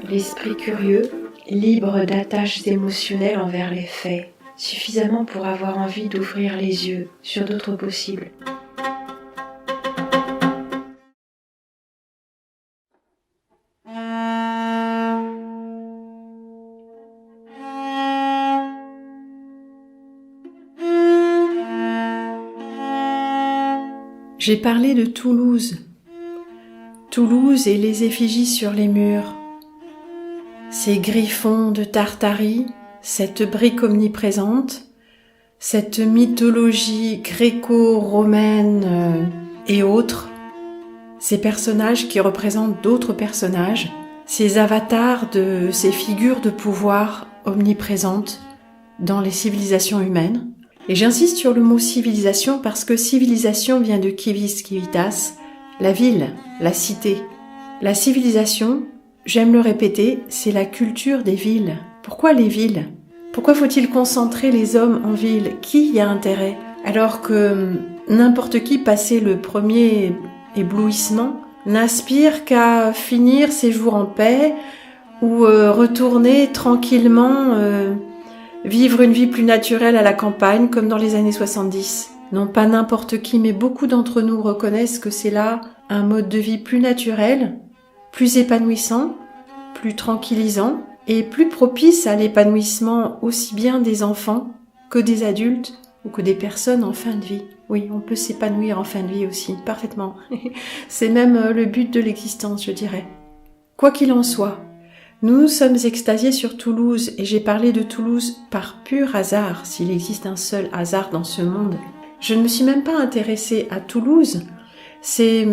L'esprit curieux, libre d'attaches émotionnelles envers les faits, suffisamment pour avoir envie d'ouvrir les yeux sur d'autres possibles. J'ai parlé de Toulouse. Toulouse et les effigies sur les murs. Ces griffons de Tartarie, cette brique omniprésente, cette mythologie gréco-romaine et autres, ces personnages qui représentent d'autres personnages, ces avatars de ces figures de pouvoir omniprésentes dans les civilisations humaines. Et j'insiste sur le mot civilisation parce que civilisation vient de civis civitas, la ville, la cité. La civilisation, j'aime le répéter, c'est la culture des villes. Pourquoi les villes ? Pourquoi faut-il concentrer les hommes en ville ? Qui y a intérêt ? Alors que n'importe qui, passé le premier éblouissement, n'aspire qu'à finir ses jours en paix ou retourner tranquillement vivre une vie plus naturelle à la campagne comme dans les années 70. Non pas n'importe qui, mais beaucoup d'entre nous reconnaissent que c'est là un mode de vie plus naturel, plus épanouissant, plus tranquillisant et plus propice à l'épanouissement aussi bien des enfants que des adultes ou que des personnes en fin de vie. Oui, on peut s'épanouir en fin de vie aussi, parfaitement. C'est même le but de l'existence, je dirais. Quoi qu'il en soit, nous sommes extasiés sur Toulouse et j'ai parlé de Toulouse par pur hasard, s'il existe un seul hasard dans ce monde. Je ne me suis même pas intéressée à Toulouse, c'est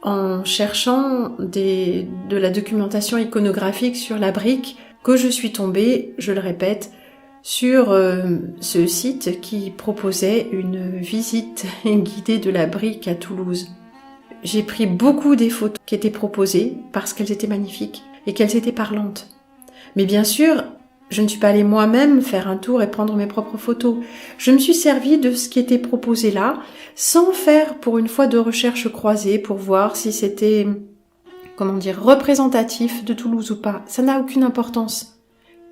en cherchant de la documentation iconographique sur la brique que je suis tombée, je le répète, sur ce site qui proposait une visite guidée de la brique à Toulouse. J'ai pris beaucoup des photos qui étaient proposées parce qu'elles étaient magnifiques et qu'elles étaient parlantes. Mais bien sûr, je ne suis pas allée moi-même faire un tour et prendre mes propres photos. Je me suis servie de ce qui était proposé là, sans faire pour une fois de recherche croisée pour voir si c'était, représentatif de Toulouse ou pas. Ça n'a aucune importance.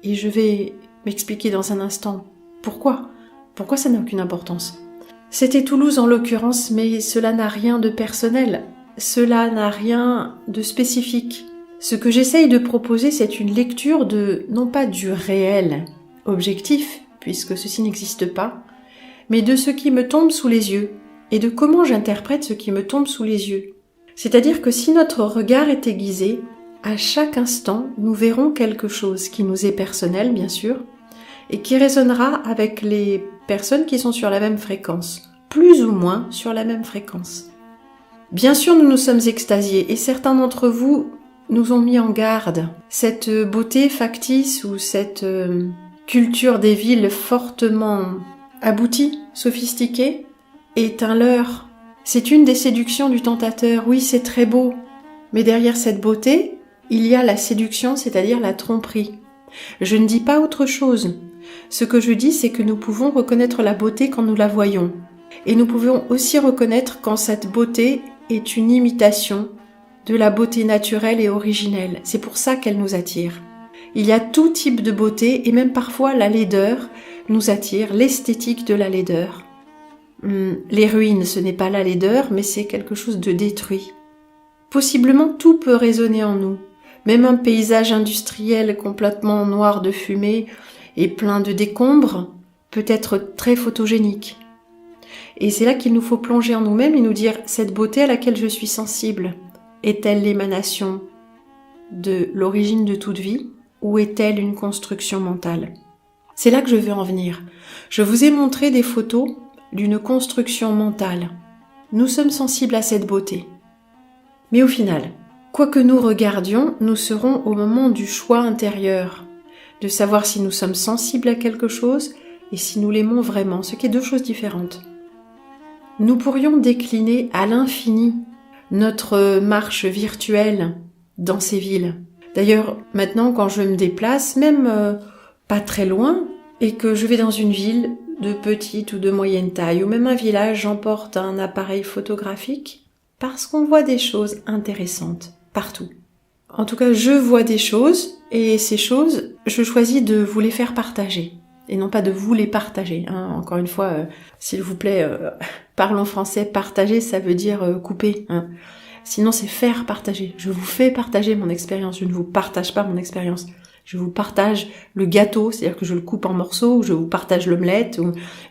Et je vais m'expliquer dans un instant pourquoi. Pourquoi ça n'a aucune importance. C'était Toulouse en l'occurrence, mais cela n'a rien de personnel. Cela n'a rien de spécifique. Ce que j'essaye de proposer, c'est une lecture non pas du réel objectif, puisque ceci n'existe pas, mais de ce qui me tombe sous les yeux, et de comment j'interprète ce qui me tombe sous les yeux. C'est-à-dire que si notre regard est aiguisé, à chaque instant, nous verrons quelque chose qui nous est personnel, bien sûr, et qui résonnera avec les personnes qui sont sur la même fréquence, plus ou moins sur la même fréquence. Bien sûr, nous nous sommes extasiés, et certains d'entre vous nous ont mis en garde. Cette beauté factice ou cette culture des villes fortement aboutie, sophistiquée, est un leurre. C'est une des séductions du tentateur. Oui, c'est très beau. Mais derrière cette beauté, il y a la séduction, c'est-à-dire la tromperie. Je ne dis pas autre chose. Ce que je dis, c'est que nous pouvons reconnaître la beauté quand nous la voyons. Et nous pouvons aussi reconnaître quand cette beauté est une imitation de la beauté naturelle et originelle. C'est pour ça qu'elle nous attire. Il y a tout type de beauté et même parfois la laideur nous attire, l'esthétique de la laideur. Les ruines, ce n'est pas la laideur, mais c'est quelque chose de détruit. Possiblement tout peut résonner en nous. Même un paysage industriel complètement noir de fumée et plein de décombres peut être très photogénique. Et c'est là qu'il nous faut plonger en nous-mêmes et nous dire « cette beauté à laquelle je suis sensible ». Est-elle l'émanation de l'origine de toute vie ou est-elle une construction mentale ? C'est là que je veux en venir. Je vous ai montré des photos d'une construction mentale. Nous sommes sensibles à cette beauté. Mais au final, quoi que nous regardions, nous serons au moment du choix intérieur, de savoir si nous sommes sensibles à quelque chose et si nous l'aimons vraiment, ce qui est deux choses différentes. Nous pourrions décliner à l'infini notre marche virtuelle dans ces villes. D'ailleurs, maintenant, quand je me déplace, même pas très loin, et que je vais dans une ville de petite ou de moyenne taille, ou même un village, j'emporte un appareil photographique parce qu'on voit des choses intéressantes partout. En tout cas, je vois des choses, et ces choses, je choisis de vous les faire partager, et non pas de vous les partager. Encore une fois, s'il vous plaît, parlons français, partager, ça veut dire couper. Sinon, c'est faire partager. Je vous fais partager mon expérience, je ne vous partage pas mon expérience. Je vous partage le gâteau, c'est-à-dire que je le coupe en morceaux, ou je vous partage l'omelette,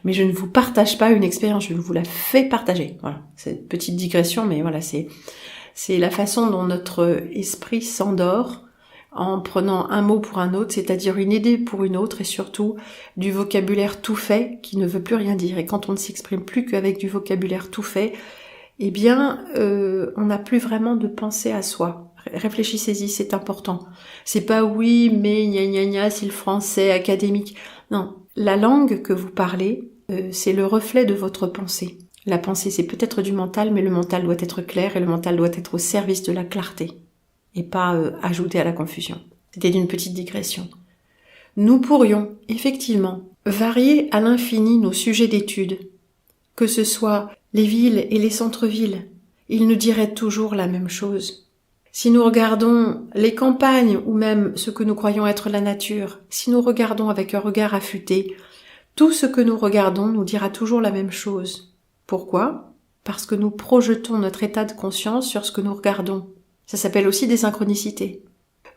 mais je ne vous partage pas une expérience, je vous la fais partager. Voilà, c'est une petite digression, mais voilà, c'est la façon dont notre esprit s'endort en prenant un mot pour un autre, c'est-à-dire une idée pour une autre, et surtout du vocabulaire tout fait qui ne veut plus rien dire. Et quand on ne s'exprime plus qu'avec du vocabulaire tout fait, eh bien, on n'a plus vraiment de pensée à soi. Réfléchissez-y, c'est important. C'est pas oui, mais gna gna gna, c'est le français académique. Non, la langue que vous parlez, c'est le reflet de votre pensée. La pensée, c'est peut-être du mental, mais le mental doit être clair et le mental doit être au service de la clarté et pas ajouté à la confusion. C'était une petite digression. Nous pourrions, effectivement, varier à l'infini nos sujets d'étude, que ce soit les villes et les centres-villes. Ils nous diraient toujours la même chose. Si nous regardons les campagnes ou même ce que nous croyons être la nature, si nous regardons avec un regard affûté, tout ce que nous regardons nous dira toujours la même chose. Pourquoi ? Parce que nous projetons notre état de conscience sur ce que nous regardons. Ça s'appelle aussi des synchronicités.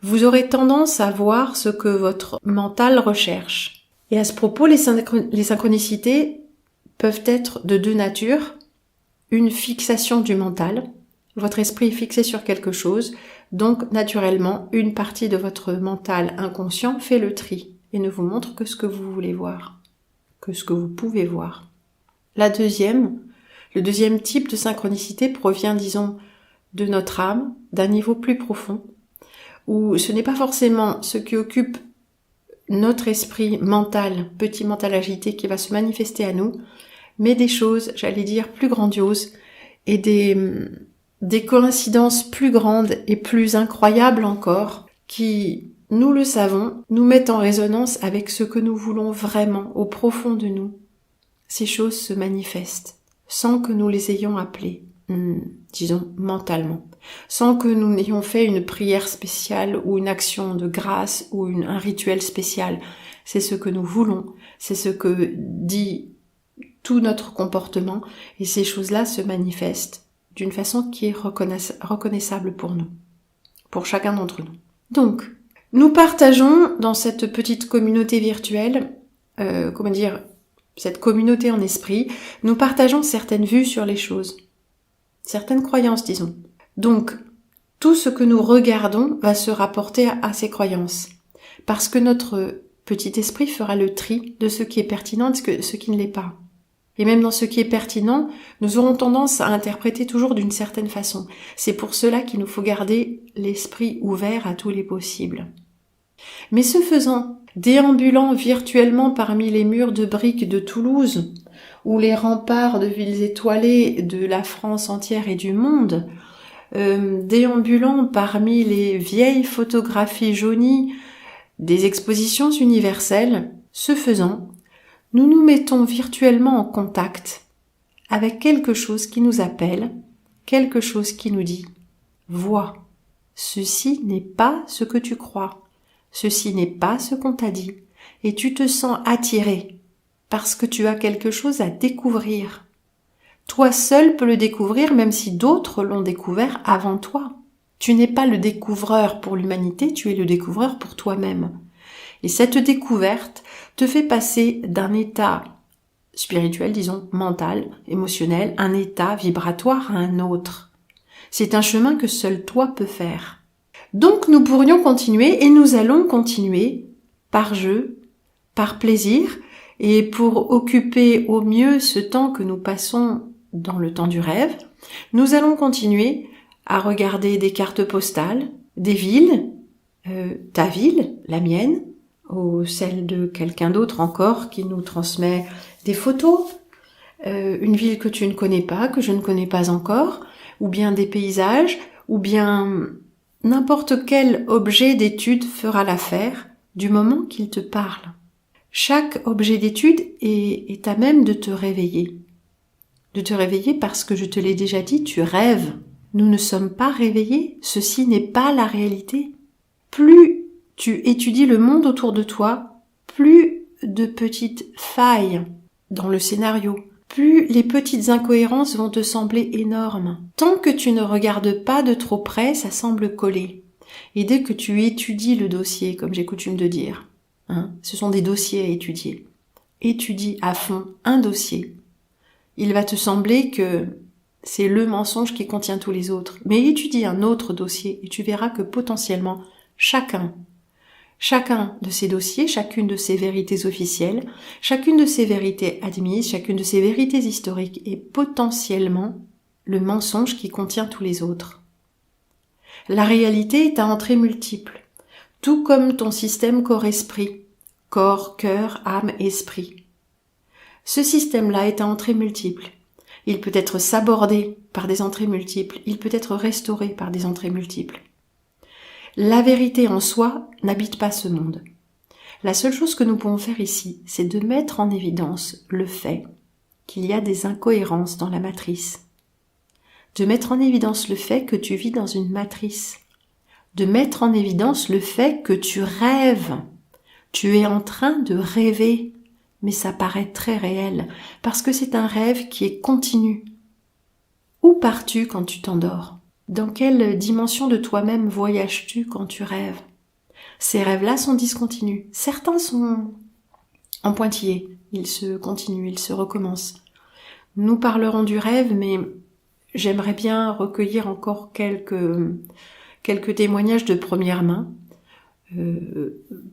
Vous aurez tendance à voir ce que votre mental recherche. Et à ce propos, les synchronicités peuvent être de deux natures. Une fixation du mental. Votre esprit est fixé sur quelque chose, donc naturellement, une partie de votre mental inconscient fait le tri et ne vous montre que ce que vous voulez voir, que ce que vous pouvez voir. Le deuxième type de synchronicité provient, disons, de notre âme, d'un niveau plus profond, où ce n'est pas forcément ce qui occupe notre esprit mental, petit mental agité qui va se manifester à nous, mais des choses, j'allais dire, plus grandioses et des coïncidences plus grandes et plus incroyables encore qui, nous le savons, nous mettent en résonance avec ce que nous voulons vraiment au profond de nous. Ces choses se manifestent sans que nous les ayons appelées, disons mentalement, sans que nous n'ayons fait une prière spéciale ou une action de grâce ou un rituel spécial. C'est ce que nous voulons, c'est ce que dit tout notre comportement, et ces choses-là se manifestent d'une façon qui est reconnaissable pour nous, pour chacun d'entre nous. Donc, nous partageons dans cette petite communauté virtuelle, cette communauté en esprit, nous partageons certaines vues sur les choses, certaines croyances, disons. Donc, tout ce que nous regardons va se rapporter à ces croyances, parce que notre petit esprit fera le tri de ce qui est pertinent et de ce qui ne l'est pas. Et même dans ce qui est pertinent, nous aurons tendance à interpréter toujours d'une certaine façon. C'est pour cela qu'il nous faut garder l'esprit ouvert à tous les possibles. Mais ce faisant, déambulant virtuellement parmi les murs de briques de Toulouse, ou les remparts de villes étoilées de la France entière et du monde, déambulant parmi les vieilles photographies jaunies des expositions universelles, ce faisant, nous nous mettons virtuellement en contact avec quelque chose qui nous appelle, quelque chose qui nous dit « Vois, ceci n'est pas ce que tu crois, ceci n'est pas ce qu'on t'a dit, et tu te sens attiré parce que tu as quelque chose à découvrir. Toi seul peux le découvrir même si d'autres l'ont découvert avant toi. Tu n'es pas le découvreur pour l'humanité, tu es le découvreur pour toi-même. Et cette découverte te fait passer d'un état spirituel, disons, mental, émotionnel, un état vibratoire à un autre. C'est un chemin que seul toi peux faire. Donc nous pourrions continuer et nous allons continuer par jeu, par plaisir et pour occuper au mieux ce temps que nous passons dans le temps du rêve, nous allons continuer à regarder des cartes postales, des villes, ta ville, la mienne, ou celle de quelqu'un d'autre encore qui nous transmet des photos, une ville que tu ne connais pas, que je ne connais pas encore, ou bien des paysages, ou bien n'importe quel objet d'étude fera l'affaire du moment qu'il te parle. Chaque objet d'étude est à même de te réveiller. De te réveiller parce que je te l'ai déjà dit, tu rêves. Nous ne sommes pas réveillés, ceci n'est pas la réalité. Plus tu étudies le monde autour de toi, plus de petites failles dans le scénario, plus les petites incohérences vont te sembler énormes. Tant que tu ne regardes pas de trop près, ça semble coller. Et dès que tu étudies le dossier, comme j'ai coutume de dire, ce sont des dossiers à étudier. Étudie à fond un dossier. Il va te sembler que c'est le mensonge qui contient tous les autres. Mais étudie un autre dossier et tu verras que potentiellement, chacun de ces dossiers, chacune de ces vérités officielles, chacune de ces vérités admises, chacune de ces vérités historiques est potentiellement le mensonge qui contient tous les autres. La réalité est à entrées multiples, tout comme ton système corps-esprit, corps, cœur, âme, esprit. Ce système-là est à entrées multiples. Il peut être sabordé par des entrées multiples, il peut être restauré par des entrées multiples. La vérité en soi n'habite pas ce monde. La seule chose que nous pouvons faire ici, c'est de mettre en évidence le fait qu'il y a des incohérences dans la matrice. De mettre en évidence le fait que tu vis dans une matrice. De mettre en évidence le fait que tu rêves. Tu es en train de rêver, mais ça paraît très réel, parce que c'est un rêve qui est continu. Où pars-tu quand tu t'endors ? Dans quelle dimension de toi-même voyages-tu quand tu rêves ? Ces rêves-là sont discontinus. Certains sont en pointillés. Ils se continuent, ils se recommencent. Nous parlerons du rêve, mais j'aimerais bien recueillir encore quelques témoignages de première main,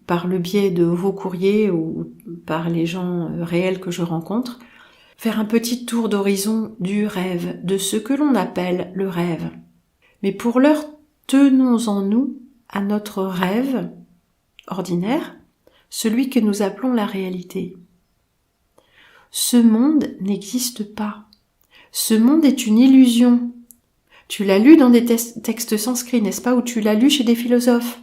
par le biais de vos courriers ou par les gens réels que je rencontre, faire un petit tour d'horizon du rêve, de ce que l'on appelle le rêve. Mais pour l'heure, tenons-en nous à notre rêve ordinaire, celui que nous appelons la réalité. Ce monde n'existe pas. Ce monde est une illusion. Tu l'as lu dans des textes sanscrits, n'est-ce pas, ou tu l'as lu chez des philosophes.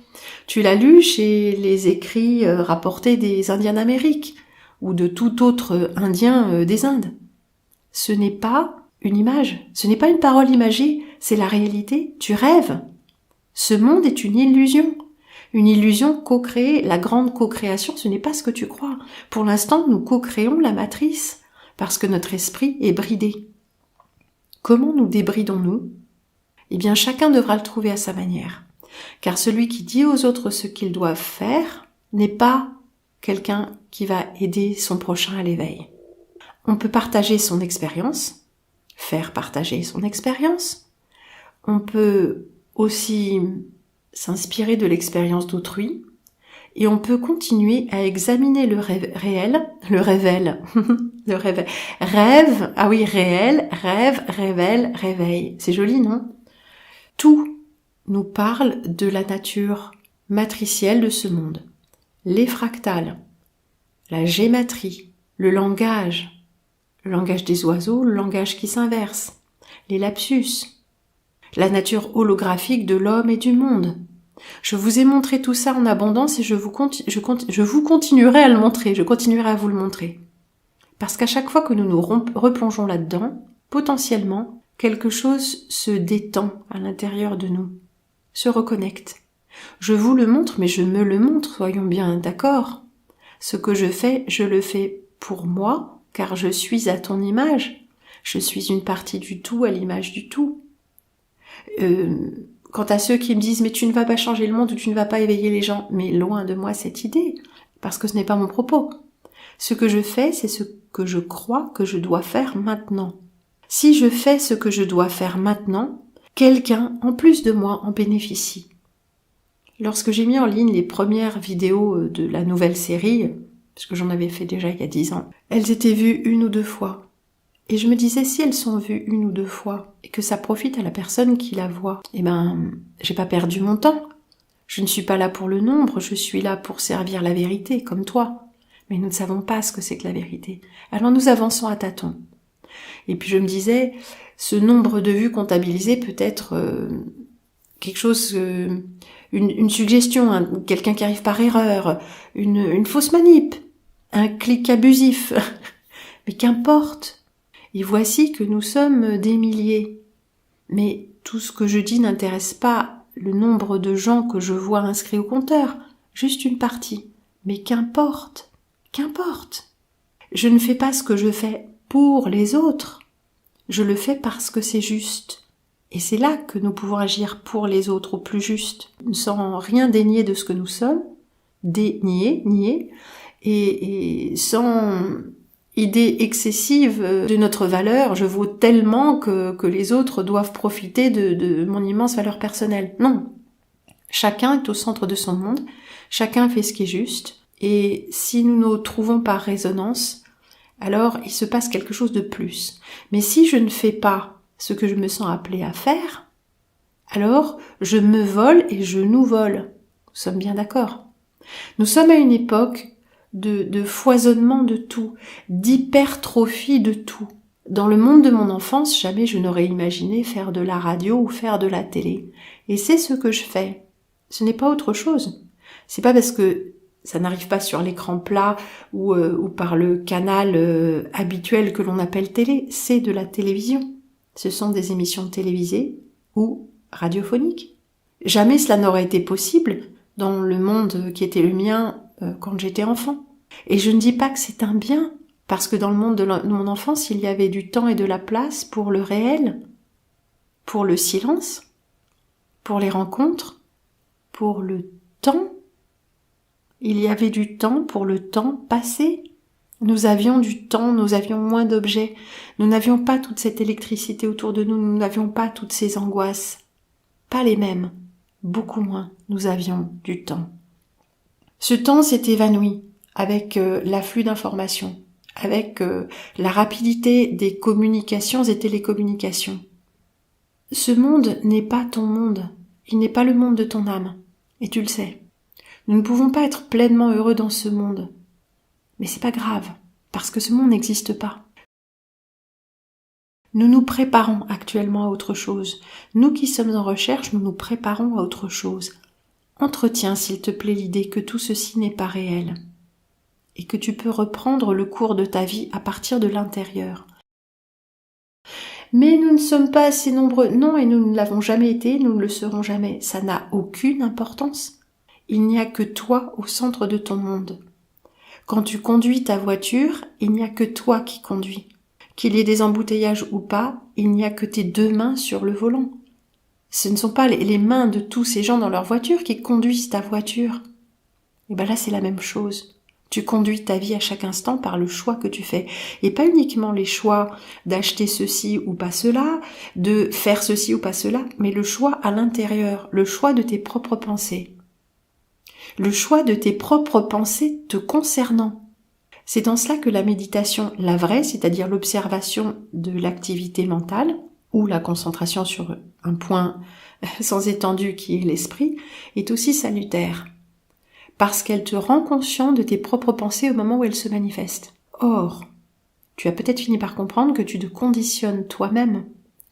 Tu l'as lu chez les écrits rapportés des Indiens d'Amérique ou de tout autre Indien des Indes. Ce n'est pas une image, ce n'est pas une parole imagée, c'est la réalité, tu rêves. Ce monde est une illusion co-créée, la grande co-création, ce n'est pas ce que tu crois. Pour l'instant, nous co-créons la matrice, parce que notre esprit est bridé. Comment nous débridons-nous ? Eh bien, chacun devra le trouver à sa manière. Car celui qui dit aux autres ce qu'ils doivent faire n'est pas quelqu'un qui va aider son prochain à l'éveil. On peut partager son expérience, faire partager son expérience. On peut aussi s'inspirer de l'expérience d'autrui et on peut continuer à examiner le rêve réel, rêve, ah oui, réel, rêve, révèle, réveil. C'est joli, non ? Tout nous parle de la nature matricielle de ce monde. Les fractales, la gématrie, le langage des oiseaux, le langage qui s'inverse, les lapsus, la nature holographique de l'homme et du monde. Je vous ai montré tout ça en abondance et je vous continuerai à le montrer, je continuerai à vous le montrer. Parce qu'à chaque fois que nous nous replongeons là-dedans, potentiellement, quelque chose se détend à l'intérieur de nous, se reconnecte. Je vous le montre, mais je me le montre, soyons bien d'accord. Ce que je fais, je le fais pour moi, car je suis à ton image. Je suis une partie du tout à l'image du tout. Quant à ceux qui me disent « mais tu ne vas pas changer le monde ou tu ne vas pas éveiller les gens », mais loin de moi cette idée, parce que ce n'est pas mon propos. Ce que je fais, c'est ce que je crois que je dois faire maintenant. Si je fais ce que je dois faire maintenant, quelqu'un en plus de moi en bénéficie. Lorsque j'ai mis en ligne les premières vidéos de la nouvelle série, parce que j'en avais fait déjà il y a 10 ans, elles étaient vues 1 ou 2 fois. Et je me disais, si elles sont vues 1 ou 2 fois, et que ça profite à la personne qui la voit, j'ai pas perdu mon temps. Je ne suis pas là pour le nombre, je suis là pour servir la vérité, comme toi. Mais nous ne savons pas ce que c'est que la vérité. Alors nous avançons à tâtons. Et puis je me disais, ce nombre de vues comptabilisées peut être quelque chose, une suggestion, quelqu'un qui arrive par erreur, une fausse manip. un clic abusif. Mais qu'importe. Et voici que nous sommes des milliers. Mais tout ce que je dis n'intéresse pas le nombre de gens que je vois inscrits au compteur, juste une partie. Mais qu'importe, qu'importe. Je ne fais pas ce que je fais pour les autres, je le fais parce que c'est juste. Et c'est là que nous pouvons agir pour les autres au plus juste, sans rien dénier de ce que nous sommes, nier, et sans idée excessive de notre valeur, je vaux tellement que les autres doivent profiter de mon immense valeur personnelle. Non. Chacun est au centre de son monde, chacun fait ce qui est juste, et si nous nous trouvons par résonance, alors il se passe quelque chose de plus. Mais si je ne fais pas ce que je me sens appelée à faire, alors je me vole et je nous vole. Nous sommes bien d'accord. Nous sommes à une époque de foisonnement de tout, d'hypertrophie de tout. Dans le monde de mon enfance, jamais je n'aurais imaginé faire de la radio ou faire de la télé. Et c'est ce que je fais. Ce n'est pas autre chose. C'est pas parce que ça n'arrive pas sur l'écran plat ou par le canal habituel que l'on appelle télé, c'est de la télévision. Ce sont des émissions télévisées ou radiophoniques. Jamais cela n'aurait été possible dans le monde qui était le mien quand j'étais enfant. Et je ne dis pas que c'est un bien, parce que dans le monde de mon enfance, il y avait du temps et de la place pour le réel, pour le silence, pour les rencontres, pour le temps. Il y avait du temps pour le temps passé. Nous avions du temps, nous avions moins d'objets. Nous n'avions pas toute cette électricité autour de nous, nous n'avions pas toutes ces angoisses. Pas les mêmes, beaucoup moins. Nous avions du temps. Ce temps s'est évanoui avec l'afflux d'informations, avec la rapidité des communications et télécommunications. Ce monde n'est pas ton monde, il n'est pas le monde de ton âme, et tu le sais. Nous ne pouvons pas être pleinement heureux dans ce monde. Mais c'est pas grave, parce que ce monde n'existe pas. Nous nous préparons actuellement à autre chose. Nous qui sommes en recherche, nous nous préparons à autre chose. Entretiens, s'il te plaît, l'idée que tout ceci n'est pas réel. Et que tu peux reprendre le cours de ta vie à partir de l'intérieur. Mais nous ne sommes pas assez nombreux. Non, et nous ne l'avons jamais été, nous ne le serons jamais. Ça n'a aucune importance. Il n'y a que toi au centre de ton monde. Quand tu conduis ta voiture, il n'y a que toi qui conduis. Qu'il y ait des embouteillages ou pas, il n'y a que tes deux mains sur le volant. Ce ne sont pas les mains de tous ces gens dans leur voiture qui conduisent ta voiture. Et bien là, c'est la même chose. Tu conduis ta vie à chaque instant par le choix que tu fais. Et pas uniquement les choix d'acheter ceci ou pas cela, de faire ceci ou pas cela, mais le choix à l'intérieur, le choix de tes propres pensées. Le choix de tes propres pensées te concernant. C'est dans cela que la méditation, la vraie, c'est-à-dire l'observation de l'activité mentale, ou la concentration sur un point sans étendue qui est l'esprit, est aussi salutaire. Parce qu'elle te rend conscient de tes propres pensées au moment où elles se manifestent. Or, tu as peut-être fini par comprendre que tu te conditionnes toi-même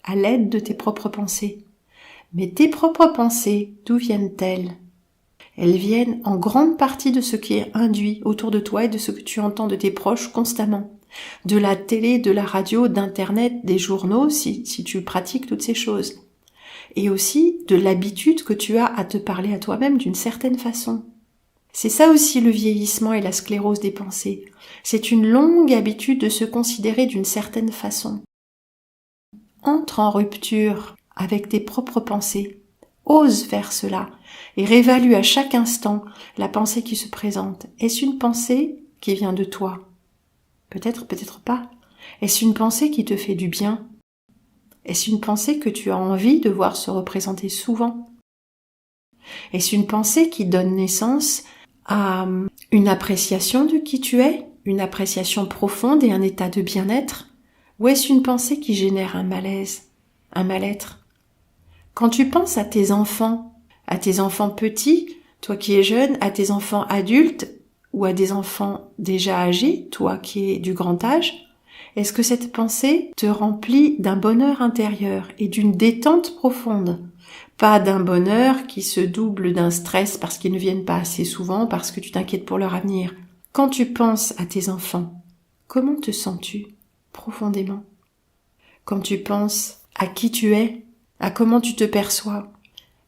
à l'aide de tes propres pensées. Mais tes propres pensées, d'où viennent-elles ? Elles viennent en grande partie de ce qui est induit autour de toi et de ce que tu entends de tes proches constamment. De la télé, de la radio, d'internet, des journaux, si tu pratiques toutes ces choses. Et aussi de l'habitude que tu as à te parler à toi-même d'une certaine façon. C'est ça aussi le vieillissement et la sclérose des pensées. C'est une longue habitude de se considérer d'une certaine façon. Entre en rupture avec tes propres pensées. Ose faire cela et réévalue à chaque instant la pensée qui se présente. Est-ce une pensée qui vient de toi ? Peut-être, peut-être pas. Est-ce une pensée qui te fait du bien ? Est-ce une pensée que tu as envie de voir se représenter souvent ? Est-ce une pensée qui donne naissance à une appréciation de qui tu es, une appréciation profonde et un état de bien-être ? Ou est-ce une pensée qui génère un malaise, un mal-être ? Quand tu penses à tes enfants petits, toi qui es jeune, à tes enfants adultes ou à des enfants déjà âgés, toi qui es du grand âge, est-ce que cette pensée te remplit d'un bonheur intérieur et d'une détente profonde ? Pas d'un bonheur qui se double d'un stress parce qu'ils ne viennent pas assez souvent, parce que tu t'inquiètes pour leur avenir. Quand tu penses à tes enfants, comment te sens-tu profondément? Quand tu penses à qui tu es, à comment tu te perçois,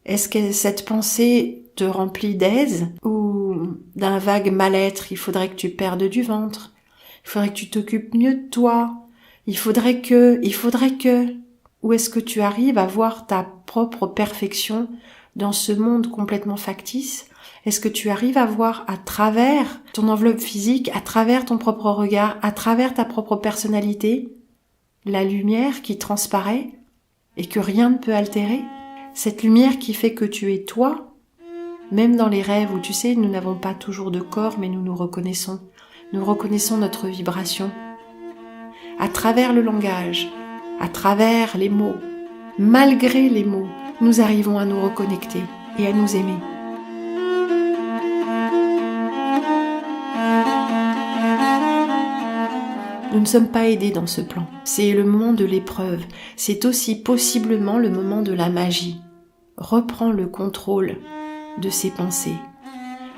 est-ce que cette pensée te remplit d'aise ou d'un vague mal-être? Il faudrait que tu perdes du ventre, il faudrait que tu t'occupes mieux de toi, il faudrait que... Ou est-ce que tu arrives à voir ta propre perfection dans ce monde complètement factice? Est-ce que tu arrives à voir à travers ton enveloppe physique, à travers ton propre regard, à travers ta propre personnalité, la lumière qui transparaît et que rien ne peut altérer? Cette lumière qui fait que tu es toi, même dans les rêves où tu sais, nous n'avons pas toujours de corps, mais nous nous reconnaissons. Nous reconnaissons notre vibration. À travers le langage, à travers les mots, malgré les mots, nous arrivons à nous reconnecter et à nous aimer. Nous ne sommes pas aidés dans ce plan. C'est le moment de l'épreuve. C'est aussi possiblement le moment de la magie. Reprends le contrôle de ces pensées.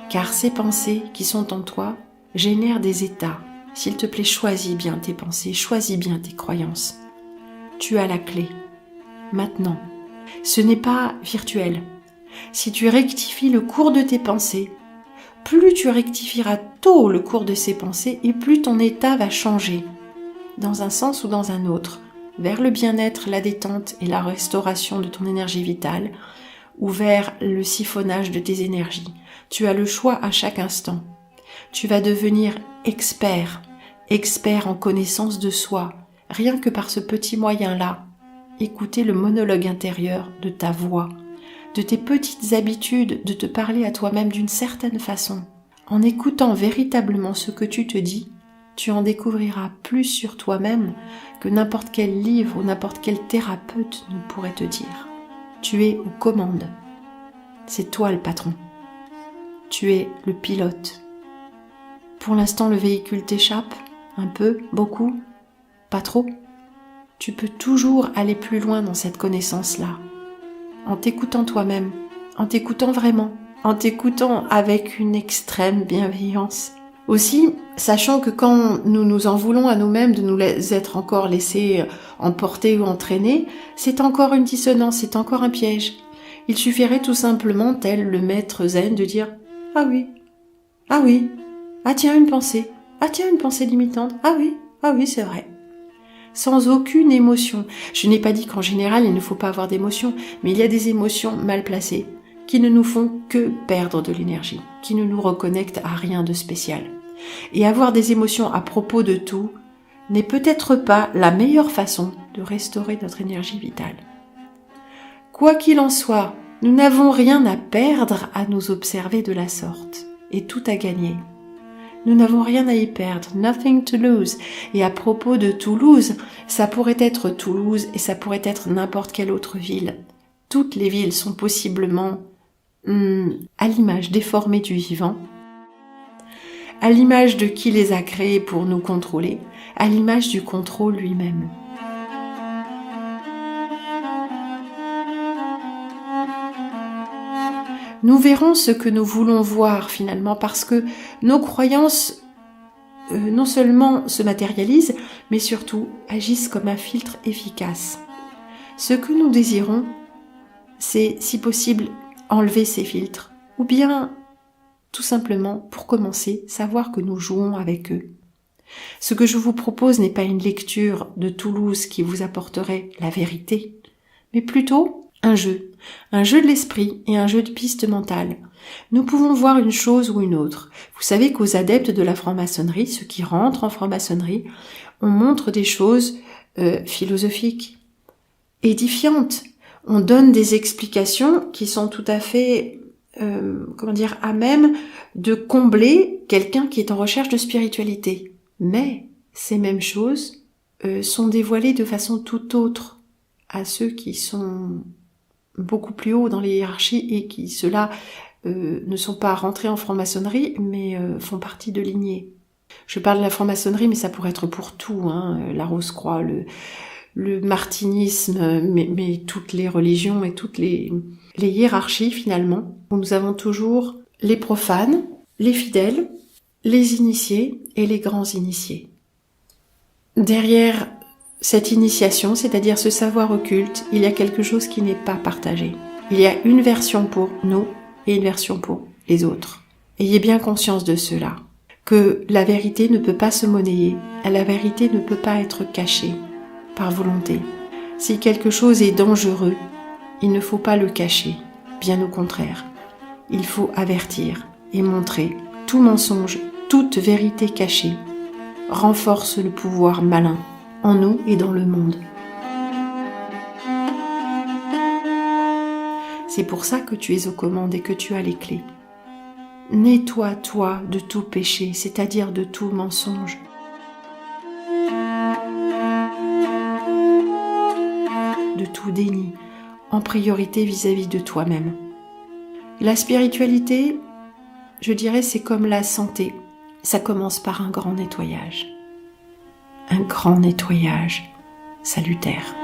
Car ces pensées qui sont en toi génèrent des états. S'il te plaît, choisis bien tes pensées, choisis bien tes croyances. Tu as la clé. Maintenant. Ce n'est pas virtuel. Si tu rectifies le cours de tes pensées, plus tu rectifieras tôt le cours de ces pensées et plus ton état va changer, dans un sens ou dans un autre, vers le bien-être, la détente et la restauration de ton énergie vitale, ou vers le siphonnage de tes énergies. Tu as le choix à chaque instant. Tu vas devenir expert en connaissance de soi, rien que par ce petit moyen-là. Écouter le monologue intérieur de ta voix, de tes petites habitudes de te parler à toi-même d'une certaine façon. En écoutant véritablement ce que tu te dis, tu en découvriras plus sur toi-même que n'importe quel livre ou n'importe quel thérapeute ne pourrait te dire. Tu es aux commandes. C'est toi le patron. Tu es le pilote. Pour l'instant, le véhicule t'échappe, un peu, beaucoup, pas trop. Tu peux toujours aller plus loin dans cette connaissance-là. En t'écoutant toi-même, en t'écoutant vraiment, en t'écoutant avec une extrême bienveillance. Aussi, sachant que quand nous nous en voulons à nous-mêmes de nous être encore laissés emporter ou entraîner, c'est encore une dissonance, c'est encore un piège. Il suffirait tout simplement, tel le maître zen, de dire « Ah oui, ah oui, ah tiens une pensée limitante, ah oui, c'est vrai ». Sans aucune émotion. Je n'ai pas dit qu'en général il ne faut pas avoir d'émotions, mais il y a des émotions mal placées qui ne nous font que perdre de l'énergie, qui ne nous reconnectent à rien de spécial. Et avoir des émotions à propos de tout n'est peut-être pas la meilleure façon de restaurer notre énergie vitale. Quoi qu'il en soit, nous n'avons rien à perdre à nous observer de la sorte, et tout à gagner. Nous n'avons rien à y perdre, nothing to lose. Et à propos de Toulouse, ça pourrait être Toulouse et ça pourrait être n'importe quelle autre ville. Toutes les villes sont possiblement à l'image déformée du vivant, à l'image de qui les a créées pour nous contrôler, à l'image du contrôle lui-même. Nous verrons ce que nous voulons voir finalement parce que nos croyances non seulement se matérialisent, mais surtout agissent comme un filtre efficace. Ce que nous désirons, c'est si possible enlever ces filtres ou bien tout simplement, pour commencer, savoir que nous jouons avec eux. Ce que je vous propose n'est pas une lecture de Toulouse qui vous apporterait la vérité, mais plutôt un jeu de l'esprit et un jeu de piste mentale. Nous pouvons voir une chose ou une autre. Vous savez qu'aux adeptes de la franc-maçonnerie, ceux qui rentrent en franc-maçonnerie, on montre des choses philosophiques, édifiantes. On donne des explications qui sont tout à fait, à même de combler quelqu'un qui est en recherche de spiritualité. Mais ces mêmes choses sont dévoilées de façon tout autre à ceux qui sont beaucoup plus haut dans les hiérarchies et qui, ceux-là, ne sont pas rentrés en franc-maçonnerie, mais font partie de lignées. Je parle de la franc-maçonnerie, mais ça pourrait être pour tout, la Rose-Croix, le martinisme, mais toutes les religions et toutes les hiérarchies, finalement, où nous avons toujours les profanes, les fidèles, les initiés et les grands initiés. Derrière cette initiation, c'est-à-dire ce savoir occulte, il y a quelque chose qui n'est pas partagé. Il y a une version pour nous et une version pour les autres. Ayez bien conscience de cela, que la vérité ne peut pas se monnayer, la vérité ne peut pas être cachée par volonté. Si quelque chose est dangereux, il ne faut pas le cacher, bien au contraire. Il faut avertir et montrer. Tout mensonge, toute vérité cachée renforce le pouvoir malin en nous et dans le monde. C'est pour ça que tu es aux commandes et que tu as les clés. Nettoie-toi de tout péché, c'est-à-dire de tout mensonge. De tout déni, en priorité vis-à-vis de toi-même. La spiritualité, je dirais, c'est comme la santé. Ça commence par un grand nettoyage. Un grand nettoyage salutaire.